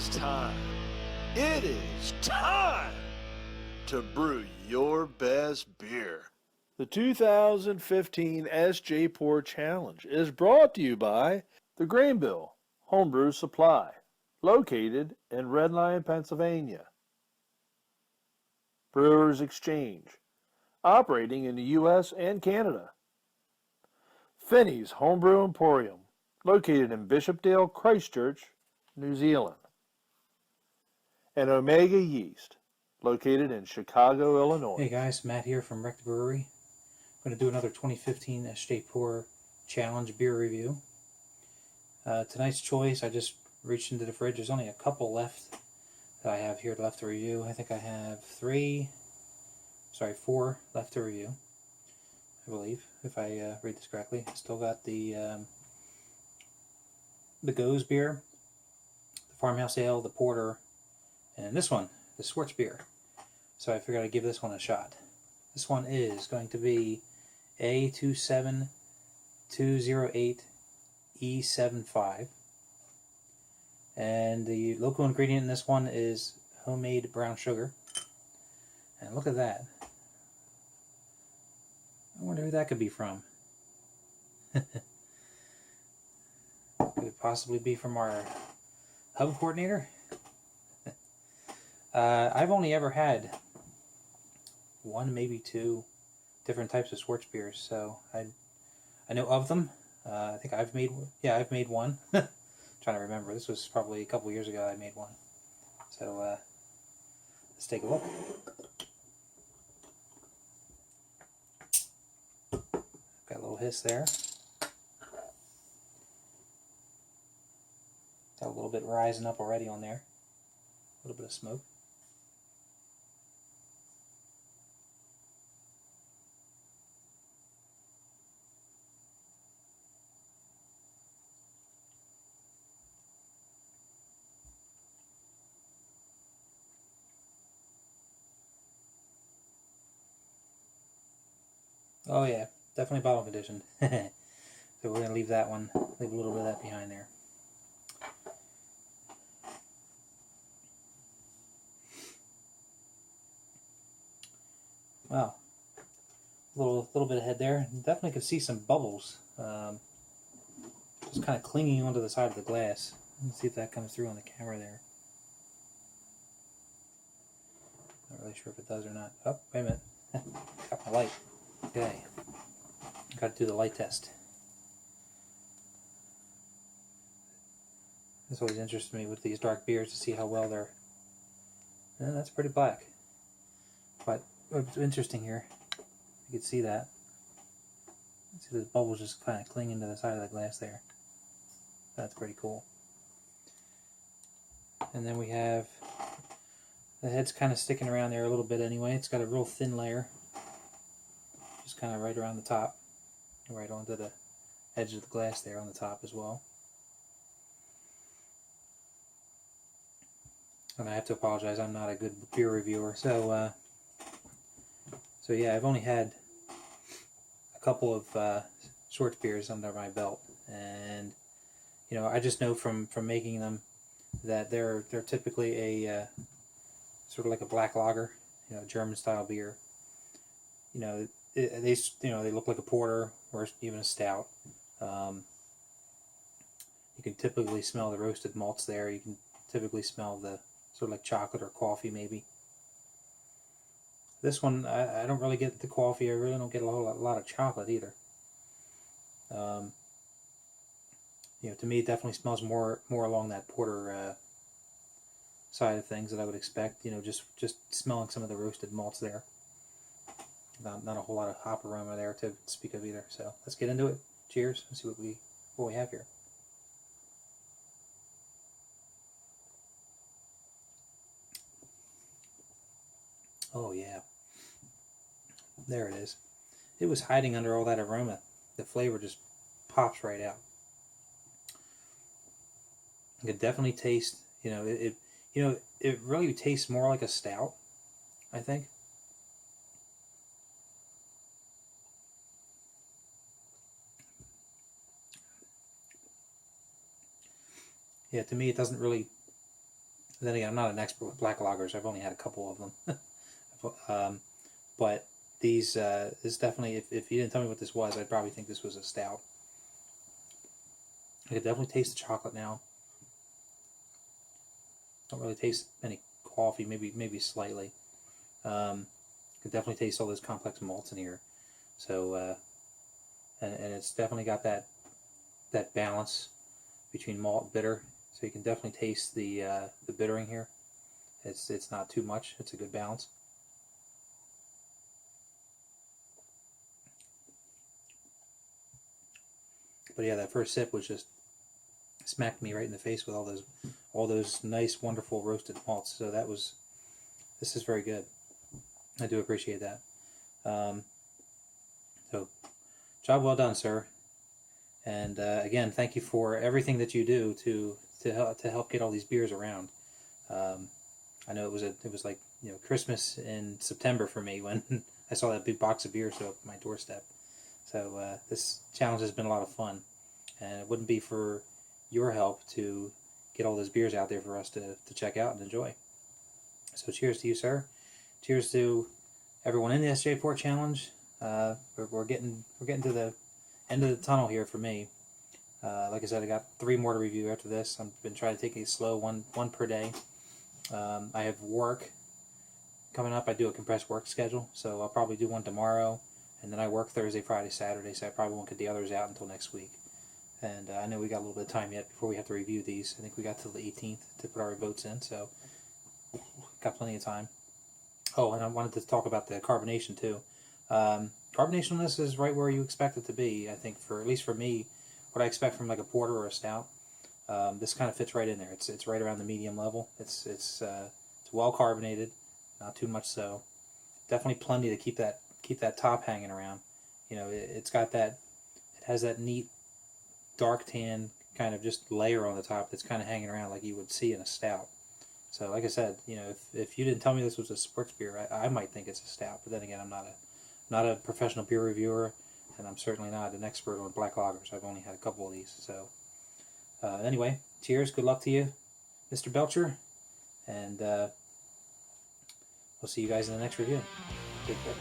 It's time. It is time to brew your best beer. The 2015 Sjporr Challenge is brought to you by the Grainbill Homebrew Supply, located in Red Lion, Pennsylvania. Brewers Exchange, operating in the U.S. and Canada. Finney's Homebrew Emporium, located in Bishopdale, Christchurch, New Zealand. And Omega Yeast, located in Chicago, Illinois. Hey guys, Matt here from Brewery. I'm going to do another 2015 Sjporr Challenge beer review. Tonight's choice, I just reached into the fridge. There's only a couple left that I have here left to review. I think I have four left to review, I believe, if I read this correctly. Still got the Goes beer, the Farmhouse Ale, the Porter, and this one, the Schwarzbier. So I figured I'd give this one a shot. This one is going to be A27-208 E75. And the local ingredient in this one is homemade brown sugar. And look at that. I wonder who that could be from. Could it possibly be from our hub coordinator? I've only ever had one, maybe two different types of Schwarzbiers, so I know of them. I think I've made one. Trying to remember. This was probably a couple years ago I made one. So let's take a look. Got a little hiss there. Got a little bit rising up already on there. A little bit of smoke. Oh yeah, definitely bottle conditioned. So we're going to leave that one, leave a little bit of that behind there. Wow, a little bit ahead there. Definitely could see some bubbles, just kind of clinging onto the side of the glass. Let's see if that comes through on the camera there. Not really sure if it does or not. Oh, wait a minute. Got my light. Okay, got to do the light test. This always interests me with these dark beers to see how well they're. Yeah, that's pretty black. But what's interesting here, you can see that. See those bubbles just kind of clinging to the side of the glass there. That's pretty cool. And then we have the head's kind of sticking around there a little bit anyway. It's got a real thin layer. Just kind of right around the top, right onto the edge of the glass there on the top as well. And I have to apologize, I'm not a good beer reviewer, so yeah, I've only had a couple of Schwarzbiers under my belt, and you know, I just know from making them that they're typically a sort of like a black lager, you know, German style beer. You know, they look like a porter or even a stout. You can typically smell the roasted malts there. You can typically smell the sort of like chocolate or coffee maybe. This one, I don't really get the coffee. I really don't get a lot of chocolate either. You know, to me, it definitely smells more along that porter side of things that I would expect. You know, just smelling some of the roasted malts there. Not a whole lot of hop aroma there to speak of either. So let's get into it. Cheers. Let's see what we have here. Oh yeah, there it is. It was hiding under all that aroma. The flavor just pops right out. You can definitely taste. You know, it really tastes more like a stout, I think. Yeah, to me it doesn't really Then again, I'm not an expert with black lagers. I've only had a couple of them. But these, this definitely, if you didn't tell me what this was, I'd probably think this was a stout. I could definitely taste the chocolate now. Don't really taste any coffee, maybe slightly. Could definitely taste all those complex malts in here. So, and it's definitely got that balance between malt and bitter. So you can definitely taste the bittering here. It's not too much. It's a good balance. But yeah, that first sip was just smacked me right in the face with all those nice, wonderful roasted malts. So this is very good. I do appreciate that. So, job well done, sir. And again, thank you for everything that you do to help get all these beers around. I know it was like Christmas in September for me when I saw that big box of beer show up at my doorstep. So this challenge has been a lot of fun, and it wouldn't be for your help to get all those beers out there for us to check out and enjoy. So cheers to you, sir. Cheers to everyone in the Sjporr challenge. We're getting to the end of the tunnel here for me. Like I said, I got 3 more to review after this. I've been trying to take it slow, one per day. I have work coming up. I do a compressed work schedule, so I'll probably do one tomorrow, and then I work Thursday, Friday, Saturday, so I probably won't get the others out until next week. And I know we got a little bit of time yet before we have to review these. I think we got till the 18th to put our votes in, so got plenty of time. Oh, and I wanted to talk about the carbonation too. Carbonation on this is right where you expect it to be. I think at least for me, what I expect from like a porter or a stout. This kind of fits right in there. It's right around the medium level. It's well carbonated, not too much so. Definitely plenty to keep that top hanging around. It's got that. It has that neat dark tan kind of just layer on the top that's kind of hanging around like you would see in a stout. So like I said, if you didn't tell me this was a Schwarzbier, I might think it's a stout. But then again, I'm not a professional beer reviewer, and I'm certainly not an expert on black lagers. I've only had a couple of these. So anyway, cheers. Good luck to you, Mr. Belcher, and we'll see you guys in the next review. Take care.